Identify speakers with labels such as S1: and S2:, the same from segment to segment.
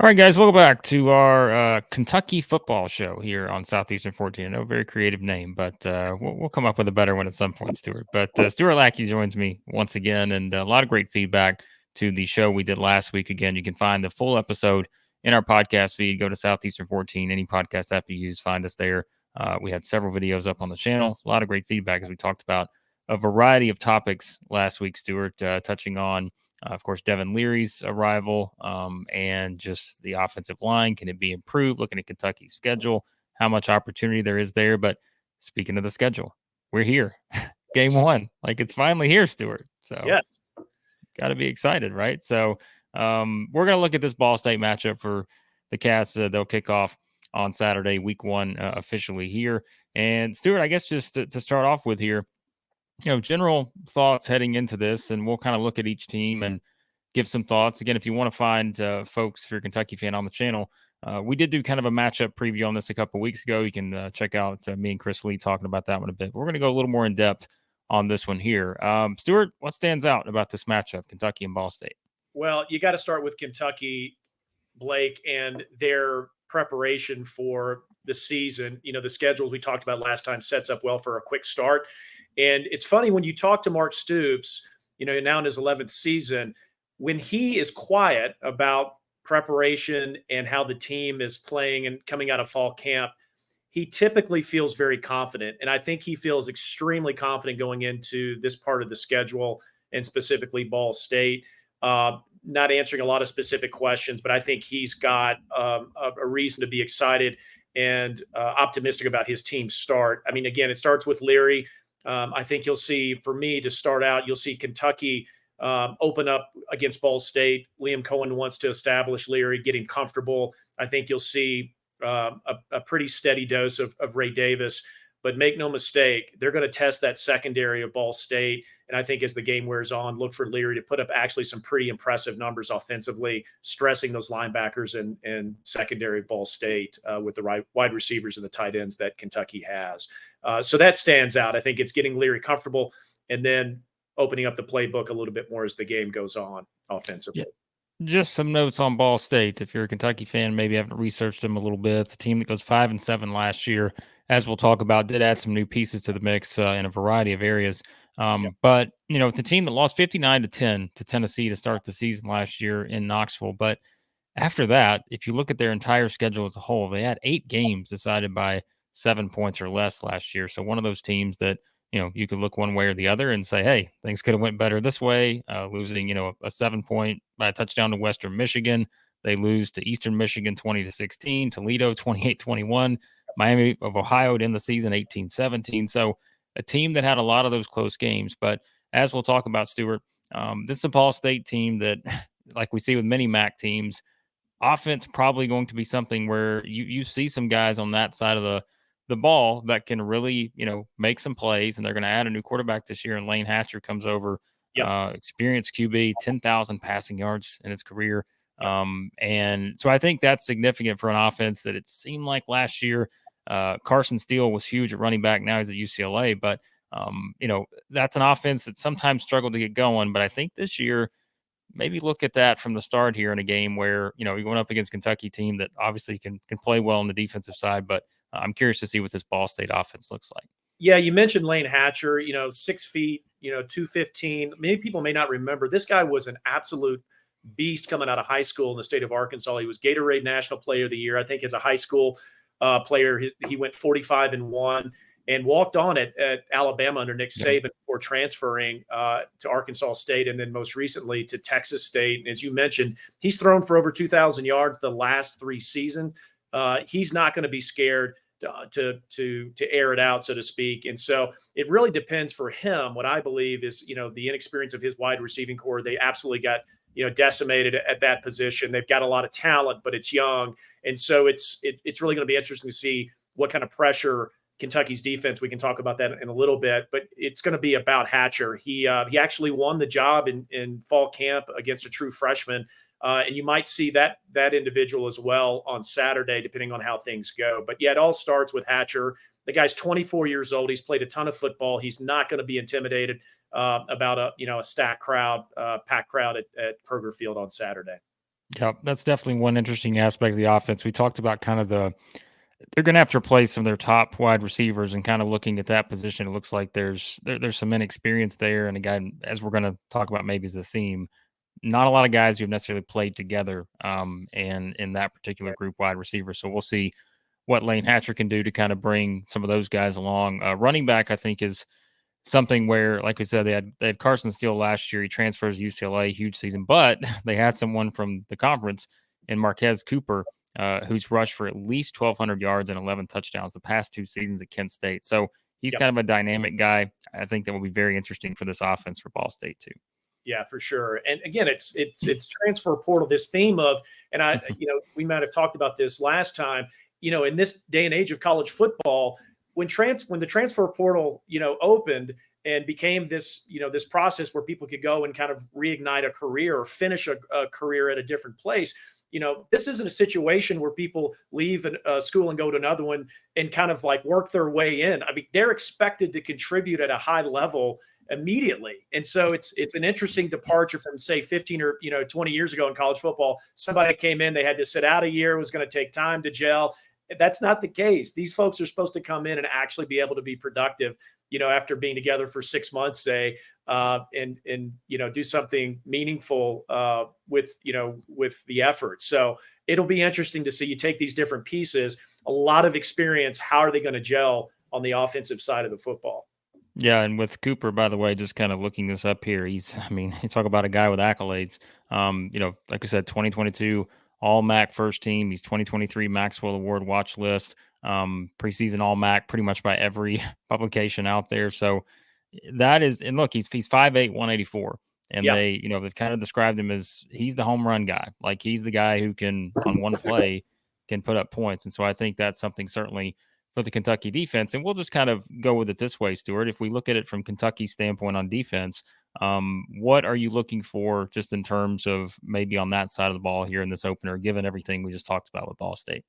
S1: All right, guys, welcome back to our Kentucky football show here on Southeastern 14. I know, very creative name, but we'll come up with a better one at some point, Stuart. But Stuart Lackey joins me once again, and a lot of great feedback to the show we did last week. Again, you can find the full episode in our podcast feed. Go to Southeastern 14, any podcast app you use, find us there. We had several videos up on the channel. A lot of great feedback as we talked about a variety of topics last week, Stuart, touching on of course, Devin Leary's arrival and just the offensive line. Can it be improved? Looking at Kentucky's schedule, how much opportunity there is there. But speaking of the schedule, we're here. Game one. Like it's finally here, Stuart. So
S2: Yes.
S1: got to be excited, right? So we're going to look at this Ball State matchup for the Cats. They'll kick off on Saturday, week one, officially here. And Stuart, I guess just to start off with here, general thoughts heading into this, and we'll kind of look at each team and give some thoughts. Again, if you want to find folks, if you're a Kentucky fan on the channel, we did do kind of a matchup preview on this a couple of weeks ago. You can check out me and Chris Lee talking about that one a bit. We're going to go a little more in depth on this one here. Stuart, what stands out about this matchup, Kentucky and Ball State?
S2: Well, you got to start with Kentucky, Blake, and their preparation for the season. The schedules we talked about last time sets up well for a quick start. And it's funny when you talk to Mark Stoops, now in his 11th season, when he is quiet about preparation and how the team is playing and coming out of fall camp, he typically feels very confident. And I think he feels extremely confident going into this part of the schedule and specifically Ball State. Not answering a lot of specific questions, but I think he's got a reason to be excited and optimistic about his team's start. I mean, again, it starts with Leary. I think you'll see, for me to start out, you'll see Kentucky open up against Ball State. Liam Cohen wants to establish Leary, getting comfortable. I think you'll see a pretty steady dose of Ray Davis. But make no mistake, they're going to test that secondary of Ball State. And I think as the game wears on, look for Leary to put up actually some pretty impressive numbers offensively, stressing those linebackers and secondary of Ball State with the wide receivers and the tight ends that Kentucky has. So that stands out. I think it's getting Leary comfortable and then opening up the playbook a little bit more as the game goes on offensively.
S1: Yeah. Just some notes on Ball State. If you're a Kentucky fan, maybe haven't researched them a little bit. It's a team that goes 5-7 last year, as we'll talk about. Did add some new pieces to the mix in a variety of areas. But it's a team that lost 59-10 to Tennessee to start the season last year in Knoxville. But after that, if you look at their entire schedule as a whole, they had 8 games decided by 7 points or less last year. So one of those teams that you could look one way or the other and say, hey, things could have went better this way. Losing, a 7-point by a touchdown to Western Michigan. They lose to Eastern Michigan 20-16, Toledo 28-21, Miami of Ohio to end the season 18-17. So a team that had a lot of those close games. But as we'll talk about, Stuart, this is a Ball State team that, like we see with many MAC teams, offense probably going to be something where you see some guys on that side of the ball that can really, make some plays, and they're going to add a new quarterback this year. And Lane Hatcher comes over, experienced QB, 10,000 passing yards in his career. And so I think that's significant for an offense that it seemed like last year, Carson Steele was huge at running back. Now he's at UCLA, but that's an offense that sometimes struggled to get going. But I think this year, maybe look at that from the start here in a game where, you're going up against Kentucky team that obviously can play well on the defensive side, but I'm curious to see what this Ball State offense looks like.
S2: Yeah, you mentioned Lane Hatcher, 6 feet, 215. Many people may not remember this guy was an absolute beast coming out of high school in the state of Arkansas. He was Gatorade National Player of the Year. I think as a high school player, he went 45-1 and walked on at Alabama under Nick Saban before transferring to Arkansas State and then most recently to Texas State. And as you mentioned, he's thrown for over 2,000 yards the last 3 seasons. He's not going to be scared to air it out, so to speak. And so it really depends for him. What I believe is, the inexperience of his wide receiving core. They absolutely got, decimated at that position. They've got a lot of talent, but it's young. And so it's really going to be interesting to see what kind of pressure Kentucky's defense. We can talk about that in a little bit, but it's going to be about Hatcher. He actually won the job in fall camp against a true freshman. And you might see that individual as well on Saturday, depending on how things go. But yeah, it all starts with Hatcher. The guy's 24 years old. He's played a ton of football. He's not going to be intimidated about a stacked crowd, packed crowd at Kroger Field on Saturday.
S1: Yeah, that's definitely one interesting aspect of the offense. We talked about kind of they're going to have to replace some of their top wide receivers, and kind of looking at that position, it looks like there's some inexperience there. And again, as we're going to talk about, maybe as the theme, not a lot of guys who've necessarily played together, and in that particular group wide receiver. So we'll see what Lane Hatcher can do to kind of bring some of those guys along. Running back, I think, is something where, like we said, they had Carson Steele last year. He transfers to UCLA, huge season, but they had someone from the conference in Marquez Cooper, who's rushed for at least 1,200 yards and 11 touchdowns the past 2 seasons at Kent State. So he's
S2: Yep.
S1: kind of a dynamic guy. I think that will be very interesting for this offense for Ball State too.
S2: Yeah, for sure. And again, it's transfer portal. This theme of, and we might have talked about this last time. In this day and age of college football, when the transfer portal opened and became this process where people could go and kind of reignite a career or finish a career at a different place. This isn't a situation where people leave a school and go to another one and kind of like work their way in. I mean, they're expected to contribute at a high level immediately. And so it's an interesting departure from, say, 15 or 20 years ago in college football. Somebody came in, they had to sit out a year, it was going to take time to gel. That's not the case. These folks are supposed to come in and actually be able to be productive, after being together for 6 months, say, and do something meaningful with the effort. So it'll be interesting to see. You take these different pieces, a lot of experience. How are they going to gel on the offensive side of the football?
S1: Yeah, and with Cooper, by the way, just kind of looking this up here, I mean, you talk about a guy with accolades. Like I said, 2022 All MAC first team. He's 2023 Maxwell Award watch list, preseason All MAC pretty much by every publication out there. So that is, and look, he's 5'8", 184. And
S2: Yeah.
S1: they've kind of described him as he's the home run guy. Like he's the guy who can, on one play, can put up points. And so I think that's something certainly for the Kentucky defense. And we'll just kind of go with it this way, Stuart. If we look at it from Kentucky's standpoint on defense, what are you looking for just in terms of maybe on that side of the ball here in this opener, given everything we just talked about with Ball State?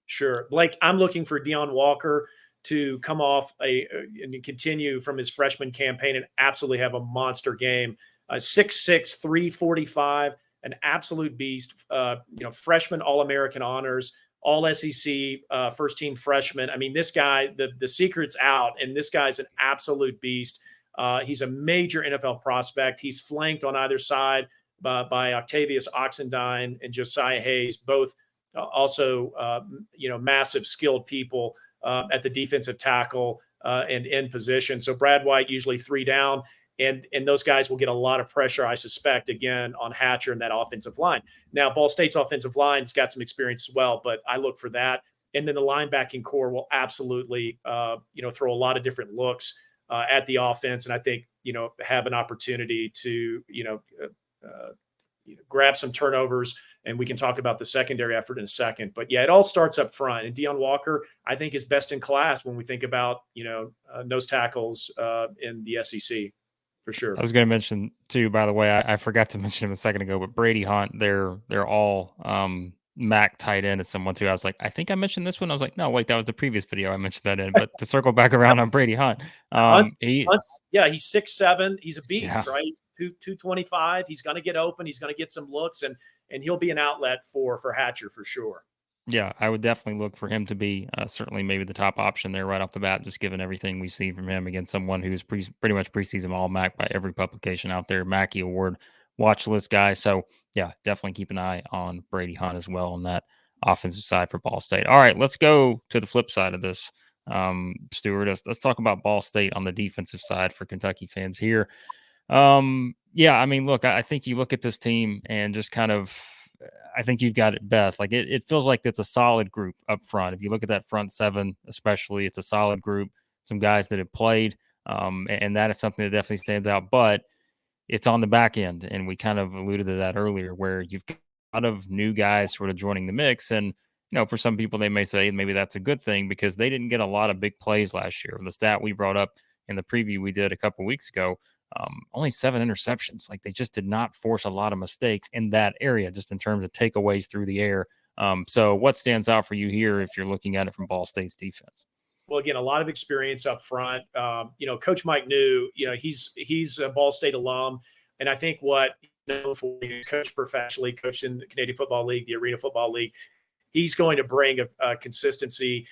S2: Sure. Blake, I'm looking for Deion Walker to come off and continue from his freshman campaign and absolutely have a monster game. 6'6", 345, an absolute beast. Freshman All-American honors, all SEC first team freshman. I mean, this guy, the secret's out, and this guy's an absolute beast. He's a major NFL prospect. He's flanked on either side by Octavius Oxendine and Josiah Hayes, both also massive skilled people at the defensive tackle and end position. So Brad White usually 3 down. And those guys will get a lot of pressure, I suspect, again, on Hatcher and that offensive line. Now, Ball State's offensive line's got some experience as well, but I look for that. And then the linebacking core will absolutely, throw a lot of different looks at the offense. And I think, have an opportunity to, grab some turnovers. And we can talk about the secondary effort in a second. But, yeah, it all starts up front. And Deion Walker, I think, is best in class when we think about, nose tackles in the SEC. For sure.
S1: I was going to mention too, by the way, I forgot to mention him a second ago, but Brady Hunt, they're all MAC tight end. It's someone too. I was like, I think I mentioned this one. I was like, no, wait, that was the previous video I mentioned that in. But to circle back around on Brady Hunt,
S2: Hunt's, he's 6'7". He's a beast,
S1: yeah.
S2: right? 225. He's going to get open. He's going to get some looks, and he'll be an outlet for Hatcher for sure.
S1: Yeah, I would definitely look for him to be certainly maybe the top option there right off the bat, just given everything we've seen from him against someone who's pretty much preseason All MAC by every publication out there, Mackey Award watch list guy. So, yeah, definitely keep an eye on Brady Hunt as well on that offensive side for Ball State. All right, let's go to the flip side of this, Stuart. Let's talk about Ball State on the defensive side for Kentucky fans here. Yeah, I mean, look, I think you look at this team and just kind of I think you've got it best. Like it feels like it's a solid group up front. If you look at that front seven, especially, it's a solid group. Some guys that have played, and that is something that definitely stands out. But it's on the back end, and we kind of alluded to that earlier, where you've got a lot of new guys sort of joining the mix. And for some people, they may say maybe that's a good thing because they didn't get a lot of big plays last year. The stat we brought up in the preview we did a couple weeks ago. Only 7 interceptions. Like they just did not force a lot of mistakes in that area, just in terms of takeaways through the air. So what stands out for you here if you're looking at it from Ball State's defense?
S2: Well, again, a lot of experience up front. Coach Mike New, he's a Ball State alum. And I think what known for. He's coached professionally, coached in the Canadian Football League, the Arena Football League. He's going to bring a consistency.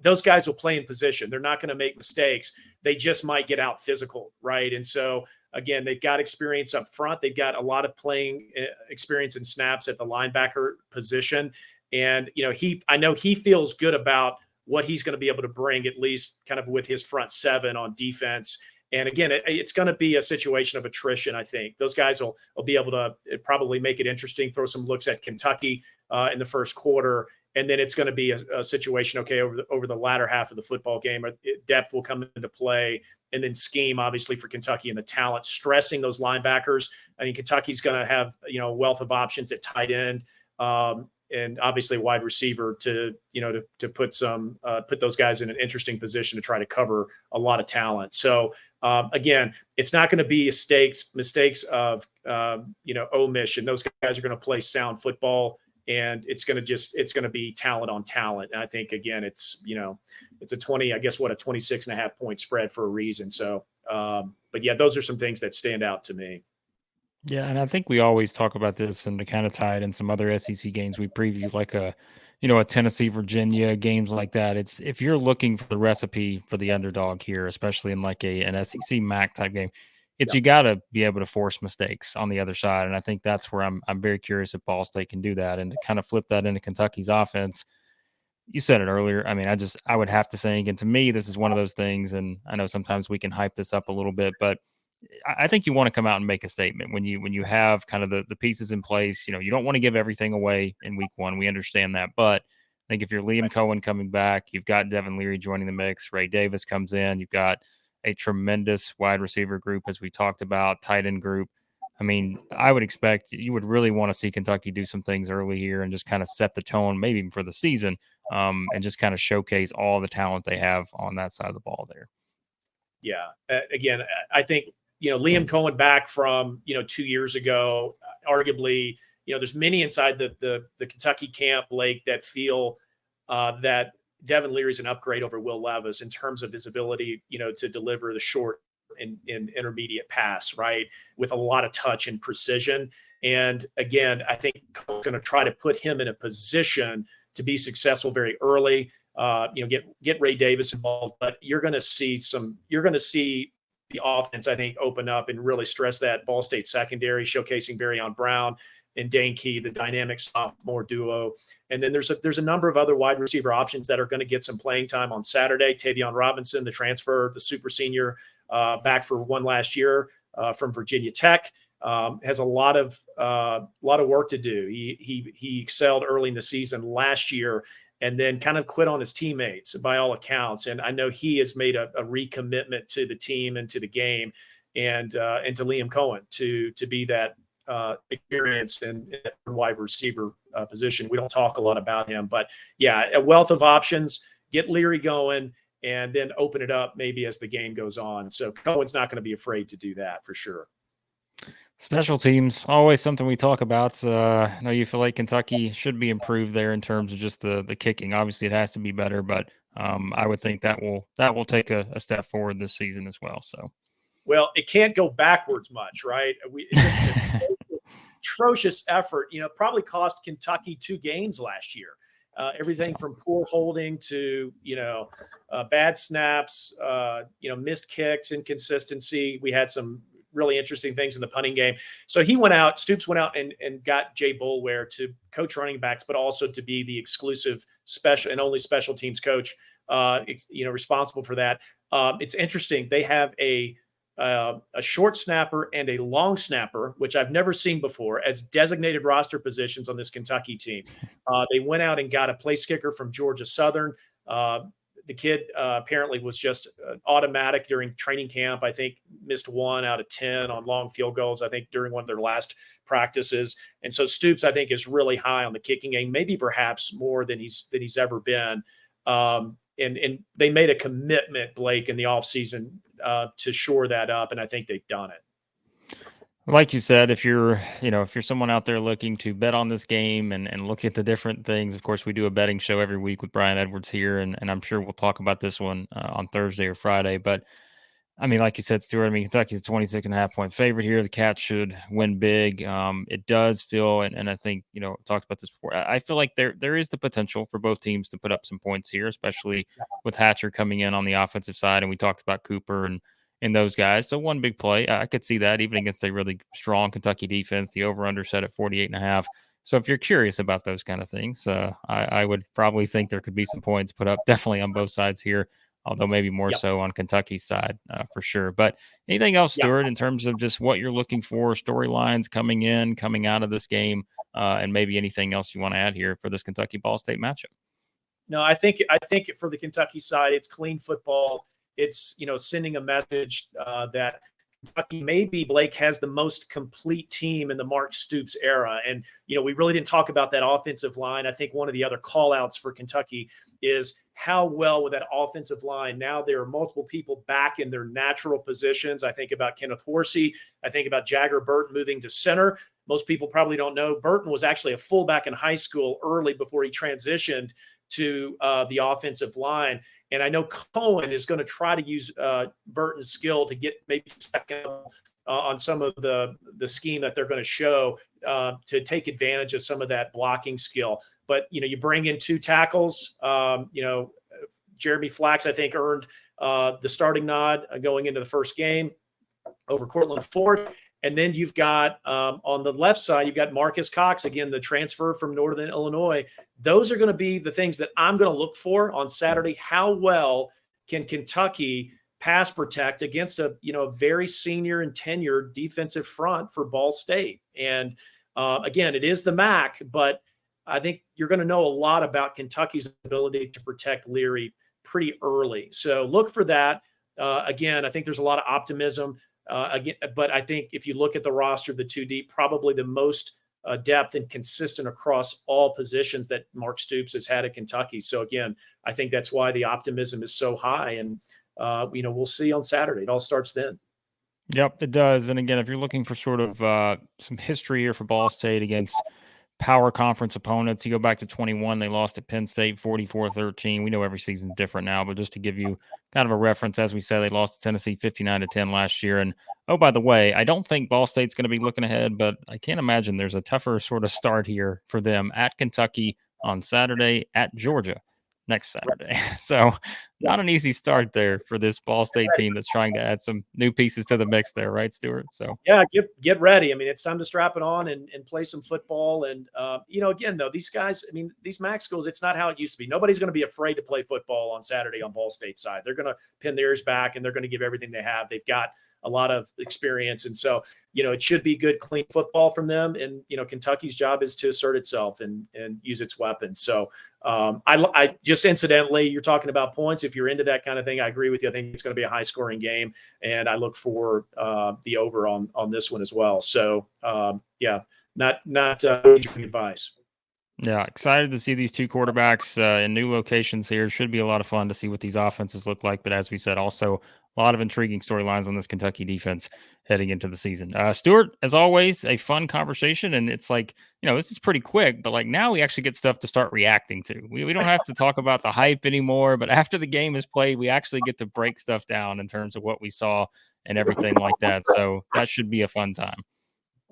S2: Those guys will play in position. They're not going to make mistakes. They just might get out physical, right? And so, again, they've got experience up front. They've got a lot of playing experience and snaps at the linebacker position. And, I know he feels good about what he's going to be able to bring, at least kind of with his front seven on defense. And again, it's going to be a situation of attrition, I think. Those guys will be able to probably make it interesting, throw some looks at Kentucky in the first quarter. And then it's going to be a situation, okay, over the latter half of the football game, depth will come into play, and then scheme, obviously, for Kentucky and the talent, stressing those linebackers. I mean, Kentucky's going to have, a wealth of options at tight end, and obviously wide receiver to put those guys in an interesting position to try to cover a lot of talent. So again, it's not going to be mistakes of omission. Those guys are going to play sound football, and it's going to be talent on talent. And I think, again, it's a 26.5 point spread for a reason. So, but yeah, those are some things that stand out to me.
S1: Yeah, and I think we always talk about this, and to kind of tie it in some other SEC games we preview, like a Tennessee, Virginia, games like that. It's if you're looking for the recipe for the underdog here, especially in like an SEC MAC type game, it's you got to be able to force mistakes on the other side, and I think that's where I'm very curious if Ball State can do that, and to kind of flip that into Kentucky's offense. You said it earlier. I mean, I would have to think, and to me, this is one of those things, and I know sometimes we can hype this up a little bit, but I think you want to come out and make a statement when you have kind of the pieces in place. You don't want to give everything away in week one. We understand that. But I think if you're Liam Cohen coming back, you've got Devin Leary joining the mix, Ray Davis comes in, you've got a tremendous wide receiver group, as we talked about, tight end group. I mean, I would expect you would really want to see Kentucky do some things early here and just kind of set the tone, maybe even for the season, and just kind of showcase all the talent they have on that side of the ball there.
S2: Yeah. Again, I think, Liam Cohen back from, 2 years ago, arguably, there's many inside the Kentucky camp, Blake, that feel that Devin Leary is an upgrade over Will Levis in terms of his ability, to deliver the short and intermediate pass, right, with a lot of touch and precision. And again, I think Cohen's going to try to put him in a position to be successful very early. Get Ray Davis involved, but you're going to see the offense, I think, open up and really stress that Ball State secondary, showcasing Barryon Brown and Dane Key, the dynamic sophomore duo. And then there's a number of other wide receiver options that are going to get some playing time on Saturday. Tavion Robinson, the transfer, the super senior, back for one last year from Virginia Tech, has a lot of work to do. He excelled early in the season last year, and then kind of quit on his teammates by all accounts. And I know he has made a recommitment to the team and to the game, and to Liam Cohen to be that experienced and wide receiver position. We don't talk a lot about him, but yeah, a wealth of options. Get Leary going, and then open it up maybe as the game goes on. So Cohen's not going to be afraid to do that for sure.
S1: Special teams, always something we talk about. I know you feel like Kentucky should be improved there in terms of just the kicking. Obviously, it has to be better, but I would think that will take a step forward this season as well. So,
S2: well, it can't go backwards much, right? Atrocious effort. Probably cost Kentucky 2 games last year. Everything from poor holding to bad snaps, missed kicks, inconsistency. We had some really interesting things in the punting game. So Stoops went out and got Jay Boulware to coach running backs, but also to be the exclusive special and only special teams coach, responsible for that. It's interesting. They have a short snapper and a long snapper, which I've never seen before, as designated roster positions on this Kentucky team. They went out and got a place kicker from Georgia Southern. The kid apparently was just automatic during training camp. I think missed 1 out of 10 on long field goals, I think, during one of their last practices. And so Stoops, I think, is really high on the kicking game, maybe perhaps more than he's ever been. And they made a commitment, Blake, in the offseason to shore that up, and I think they've done it.
S1: Like you said, if you're someone out there looking to bet on this game and look at the different things, of course, we do a betting show every week with Brian Edwards here, and I'm sure we'll talk about this one on Thursday or Friday. But I mean, like you said, Stuart, I mean, Kentucky's a 26.5-point favorite here. The Cats should win big. It does feel, and I think, talked about this before. I feel like there is the potential for both teams to put up some points here, especially with Hatcher coming in on the offensive side. And we talked about Cooper and those guys. So one big play, I could see that even against a really strong Kentucky defense. The over-under set at 48.5. So if you're curious about those kind of things, I would probably think there could be some points put up definitely on both sides here, although maybe more so on Kentucky's side for sure. But anything else, Stuart, in terms of just what you're looking for, storylines coming in, coming out of this game, and maybe anything else you want to add here for this Kentucky Ball State matchup?
S2: No, I think for the Kentucky side, it's clean football. It's, sending a message that Kentucky, maybe Blake, has the most complete team in the Mark Stoops era. And, we really didn't talk about that offensive line. I think one of the other call outs for Kentucky is how well with that offensive line. Now there are multiple people back in their natural positions. I think about Kenneth Horsey. I think about Jagger Burton moving to center. Most people probably don't know Burton was actually a fullback in high school early before he transitioned to the offensive line. And I know Cohen is going to try to use Burton's skill to get maybe second on some of the scheme that they're going to show to take advantage of some of that blocking skill. But, you bring in two tackles. Jeremy Flax, I think, earned the starting nod going into the first game over Cortland Ford. And then you've got on the left side, you've got Marcus Cox, again, the transfer from Northern Illinois. Those are going to be the things that I'm going to look for on Saturday. How well can Kentucky pass protect against a very senior and tenured defensive front for Ball State? And again, it is the MAC, but I think you're going to know a lot about Kentucky's ability to protect Leary pretty early. So look for that. Again, I think there's a lot of optimism. But I think if you look at the roster, the 2 deep, probably the most depth and consistent across all positions that Mark Stoops has had at Kentucky. So again, I think that's why the optimism is so high. And we'll see on Saturday. It all starts then.
S1: Yep, it does. And again, if you're looking for sort of some history here for Ball State against power conference opponents, you go back to 21, they lost at Penn State 44-13. We know every season's different now, but just to give you kind of a reference, as we said, they lost to Tennessee 59-10 last year. And oh, by the way, I don't think Ball State's going to be looking ahead, but I can't imagine there's a tougher sort of start here for them at Kentucky on Saturday, at Georgia next Saturday. So not an easy start there for this Ball State team that's trying to add some new pieces to the mix there, right, Stuart? So
S2: yeah, get ready. I mean, it's time to strap it on and play some football. And again, though, these guys, I mean, these MAC schools, it's not how it used to be. Nobody's going to be afraid to play football on Saturday on Ball State side. They're going to pin their ears back and they're going to give everything they have. They've got a lot of experience. And so, it should be good, clean football from them. And, Kentucky's job is to assert itself and use its weapons. So I just incidentally, you're talking about points. If you're into that kind of thing, I agree with you. I think it's going to be a high scoring game. And I look for the over on this one as well. So not advice.
S1: Yeah, excited to see these two quarterbacks in new locations here. Should be a lot of fun to see what these offenses look like. But as we said, also a lot of intriguing storylines on this Kentucky defense heading into the season. Stuart, as always, a fun conversation. And it's like, this is pretty quick, but like now we actually get stuff to start reacting to. We don't have to talk about the hype anymore, but after the game is played, we actually get to break stuff down in terms of what we saw and everything like that. So that should be a fun time.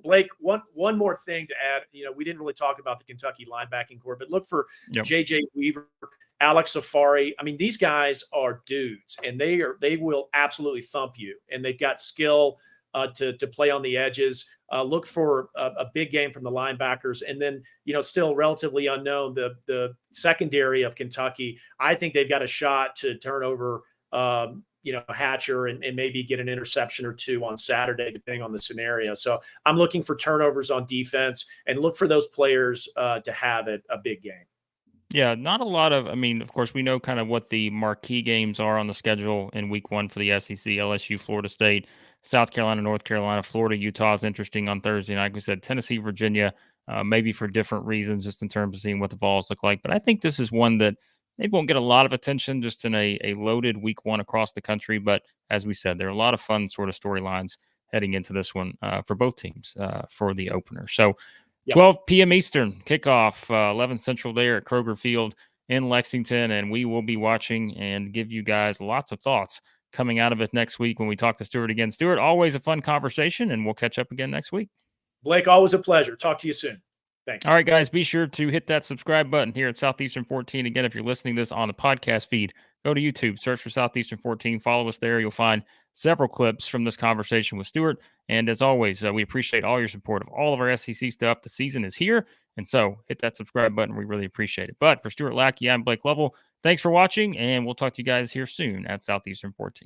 S2: Blake, one more thing to add. We didn't really talk about the Kentucky linebacking core, but look for J.J. Weaver, Alex Safari. I mean, these guys are dudes, and they will absolutely thump you, and they've got skill to play on the edges. Look for a big game from the linebackers, and then still relatively unknown the secondary of Kentucky. I think they've got a shot to turn over Hatcher and maybe get an interception or two on Saturday, depending on the scenario. So I'm looking for turnovers on defense and look for those players to have a big game.
S1: Yeah, not a lot of, of course, we know kind of what the marquee games are on the schedule in week 1 for the SEC: LSU, Florida State, South Carolina, North Carolina, Florida, Utah is interesting on Thursday night. Like we said, Tennessee, Virginia, maybe for different reasons, just in terms of seeing what the Vols look like. But I think this is one that maybe won't get a lot of attention just in a loaded week 1 across the country. But as we said, there are a lot of fun sort of storylines heading into this one for both teams for the opener. So 12 p.m. Eastern kickoff, 11 Central there at Kroger Field in Lexington. And we will be watching and give you guys lots of thoughts coming out of it next week when we talk to Stuart again. Stuart, always a fun conversation, and we'll catch up again next week.
S2: Blake, always a pleasure. Talk to you soon. Thanks.
S1: All right, guys, be sure to hit that subscribe button here at Southeastern 14. Again, if you're listening to this on the podcast feed, go to YouTube, search for Southeastern 14, follow us there. You'll find several clips from this conversation with Stuart. And as always, we appreciate all your support of all of our SEC stuff. The season is here, and so hit that subscribe button. We really appreciate it. But for Stuart Lackey, I'm Blake Lovell. Thanks for watching, and we'll talk to you guys here soon at Southeastern 14.